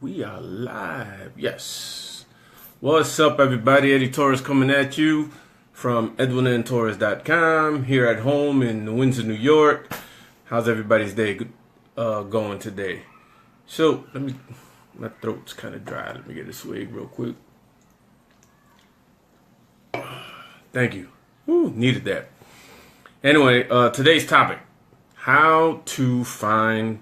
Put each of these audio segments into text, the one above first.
We are live. Yes. What's up, everybody? Eddie Torres coming at you from EdwinandTorres.com here at home in Windsor, New York. How's everybody's day going today? So, my throat's kind of dry. Let me get a swig real quick. Thank you. Woo, needed that. Anyway, today's topic, how to find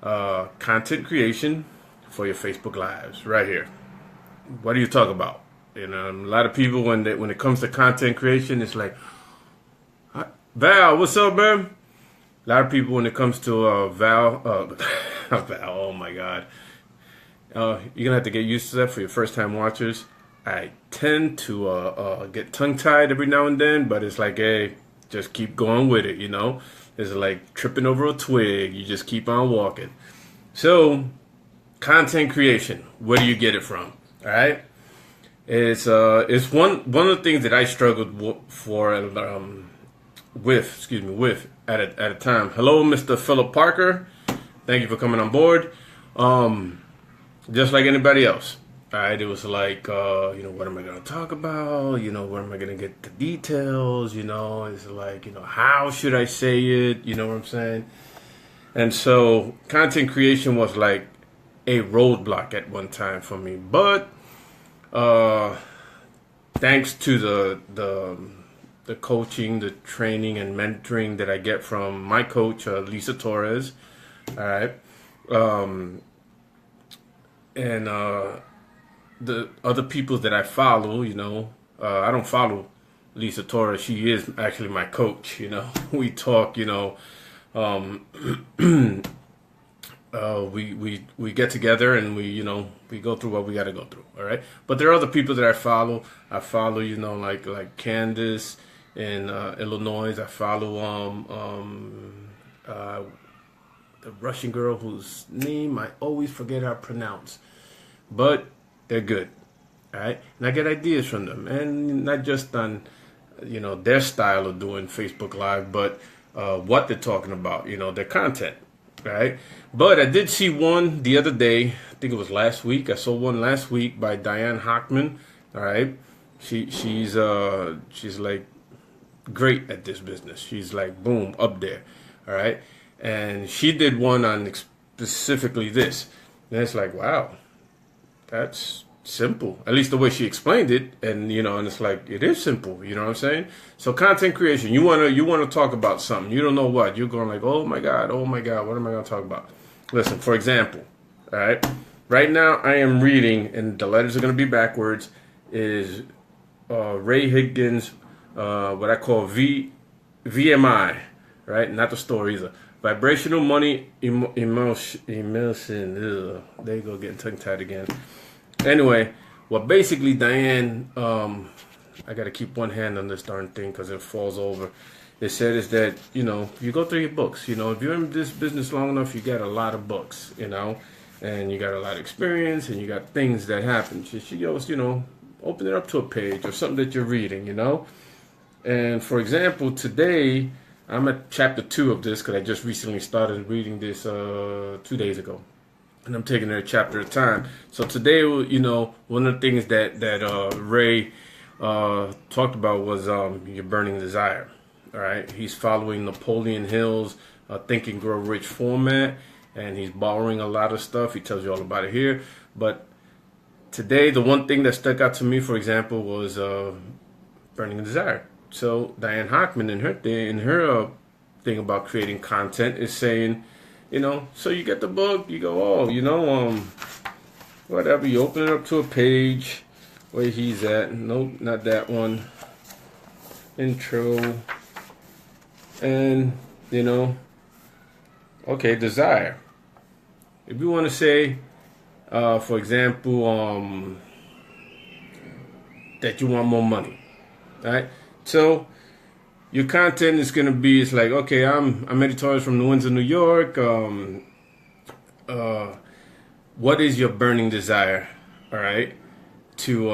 content creation for your Facebook Lives, right here. What do you talk about? You know, a lot of people when it comes to content creation, it's like, Val, what's up, man? A lot of people when it comes to Val, oh my God, you're gonna have to get used to that for your first-time watchers. I tend to get tongue-tied every now and then, but it's like, hey, just keep going with it. You know, it's like tripping over a twig. You just keep on walking. So, content creation, where do you get it from? All right, it's one of the things that I struggled with at a time. Hello, Mr. Philip Parker. Thank you for coming on board. Just like anybody else. All right, it was like, what am I going to talk about? Where am I going to get the details? It's like, how should I say it? You know what I'm saying? And so content creation was like a roadblock at one time for me. But thanks to the coaching, the training, and mentoring that I get from my coach, Lisa Torres, all right, and the other people that I follow, I don't follow Lisa Torres. She is actually my coach. We talk. We get together and we go through what we got to go through. All right. But there are other people that I follow. Like Candace in Illinois. I follow the Russian girl whose name I always forget how to pronounce, but they're good, all right? And I get ideas from them, and not just on, their style of doing Facebook Live, but what they're talking about, their content, right? But I did see one the other day. I think it was last week. I saw one last week by Diane Hockman, all right? She's like great at this business. She's like, boom, up there, all right? And she did one on specifically this. And it's like, wow. That's simple, at least the way she explained it, and and it's like it is simple. You know what I'm saying? So content creation, you wanna talk about something, you don't know what, you're going like, oh my god, what am I gonna talk about? Listen, for example, all right, right now I am reading, and the letters are gonna be backwards. Is Ray Higgins, what I call VMI, right? Not the story either. Vibrational money emotion. There you go, getting tongue-tied again. Anyway, well, basically, Diane, I got to keep one hand on this darn thing because it falls over. It said is that, you go through your books. If you're in this business long enough, you got a lot of books, and you got a lot of experience, and you got things that happen. She goes, open it up to a page or something that you're reading, And, for example, today, I'm at chapter 2 of this because I just recently started reading this 2 days ago. And I'm taking it a chapter at a time. So today, one of the things that Ray talked about was your burning desire. All right. He's following Napoleon Hill's Think and Grow Rich format. And he's borrowing a lot of stuff. He tells you all about it here. But today, the one thing that stuck out to me, for example, was burning desire. So Diane Hockman in her thing about creating content is saying, so you get the book, you go, whatever, you open it up to a page where he's at. Nope, not that one. Intro. And, okay, desire. If you want to say, for example, that you want more money, right? So your content is gonna be, it's like, okay, I'm Eddie Torres from Windsor, New York. What is your burning desire? All right. To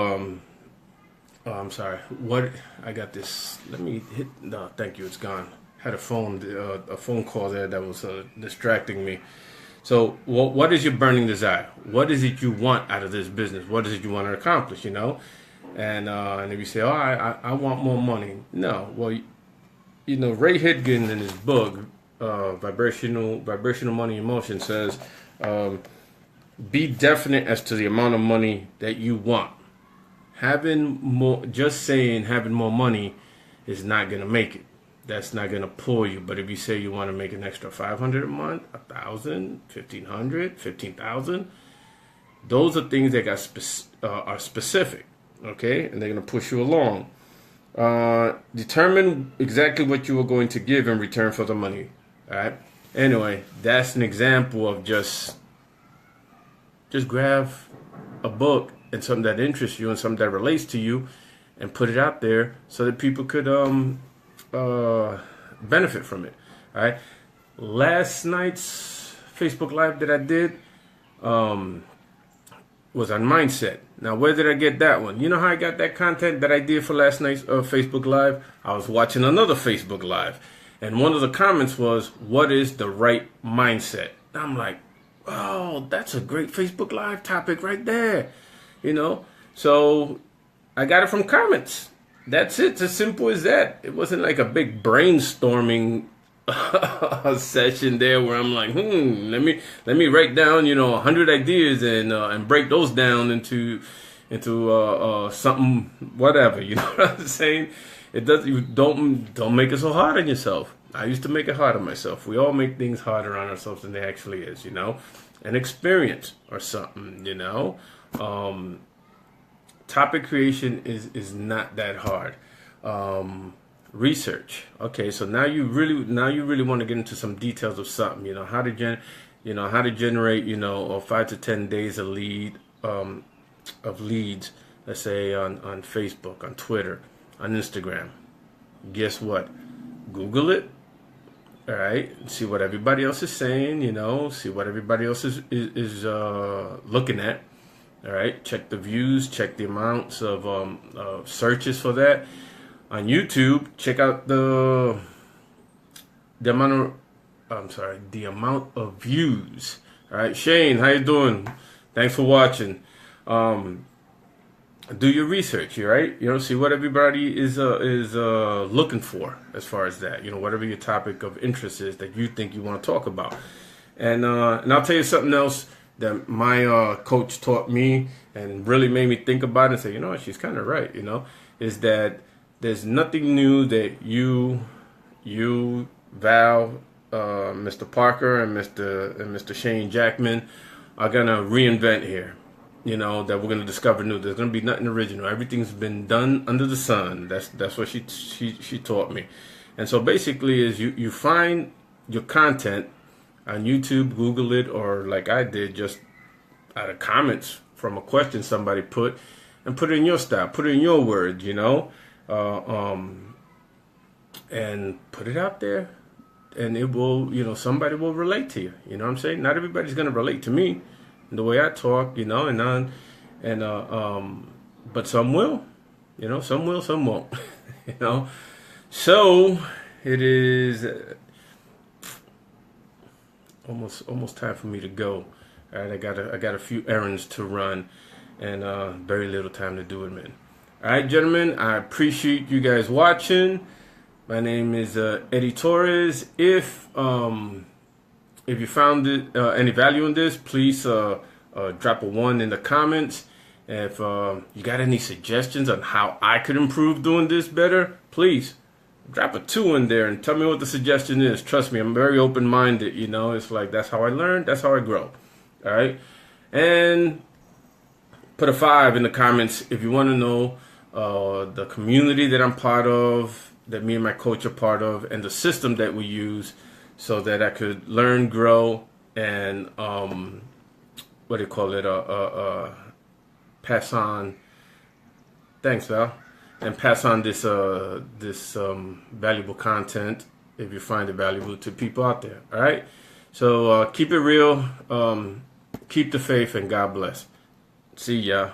I'm sorry. What I got this. Let me hit. No, thank you. It's gone. Had a phone call there that was distracting me. So what is your burning desire? What is it you want out of this business? What is it you want to accomplish? And if you say, oh, I want more money. No. Well, Ray Hidgin in his book, Vibrational Money in Motion says, be definite as to the amount of money that you want. Just saying having more money is not going to make it. That's not going to pull you. But if you say you want to make an extra $500 a month, $1,000, $1,500, $15,000, those are things that are specific, okay? And they're going to push you along. Determine exactly what you are going to give in return for the money, all right? Anyway, that's an example of just grab a book and something that interests you and something that relates to you and put it out there so that people could benefit from it. All right. Last night's Facebook Live that I did was on mindset. Now, where did I get that one? You know how I got that content that I did for last night's Facebook Live? I was watching another Facebook Live, and one of the comments was, what is the right mindset? I'm like, oh, that's a great Facebook Live topic right there. So I got it from comments. That's it. It's as simple as that. It wasn't like a big brainstorming session there where I'm like, let me write down 100 ideas and break those down into something, whatever. You know what I'm saying? It does. You don't make it so hard on yourself. I used to make it hard on myself. We all make things harder on ourselves than they actually is. An experience or something. Topic creation is not that hard. Research. Okay, so now you really want to get into some details of something. How to generate 5 to 10 days of leads. Let's say on Facebook, on Twitter, on Instagram. Guess what? Google it. All right. See what everybody else is saying. See what everybody else is looking at. All right, check the views, check the amounts of searches for that. On YouTube, check out the amount of views. All right, Shane, how you doing? Thanks for watching. Do your research, right? See what everybody is looking for as far as that. Whatever your topic of interest is that you think you want to talk about. And I'll tell you something else that my coach taught me and really made me think about it and say, she's kind of right, is that there's nothing new that you, Val, Mr. Parker, and Mr. Shane Jackman are going to reinvent here, that we're going to discover new. There's going to be nothing original. Everything's been done under the sun. That's what she taught me. And so basically is you find your content on YouTube, Google it, or like I did, just out of comments from a question somebody put, and put it in your style, put it in your words, and put it out there, and it will, somebody will relate to you. You know what I'm saying? Not everybody's gonna relate to me, the way I talk, but some will, some will, some won't, So it is. Almost time for me to go. All right, I got a few errands to run, and very little time to do it, man. All right, gentlemen, I appreciate you guys watching. My name is Eddie Torres. If you found any value in this, please drop a 1 in the comments. If you got any suggestions on how I could improve doing this better, please drop a 2 in there and tell me what the suggestion is. Trust me, I'm very open-minded. It's like that's how I learn, that's how I grow. All right, and put a 5 in the comments if you want to know the community that I'm part of, that me and my coach are part of, and the system that we use, so that I could learn, grow, and pass on. Thanks, Val. And pass on this valuable content, if you find it valuable, to people out there. All right, so keep it real, keep the faith, and God bless. See ya.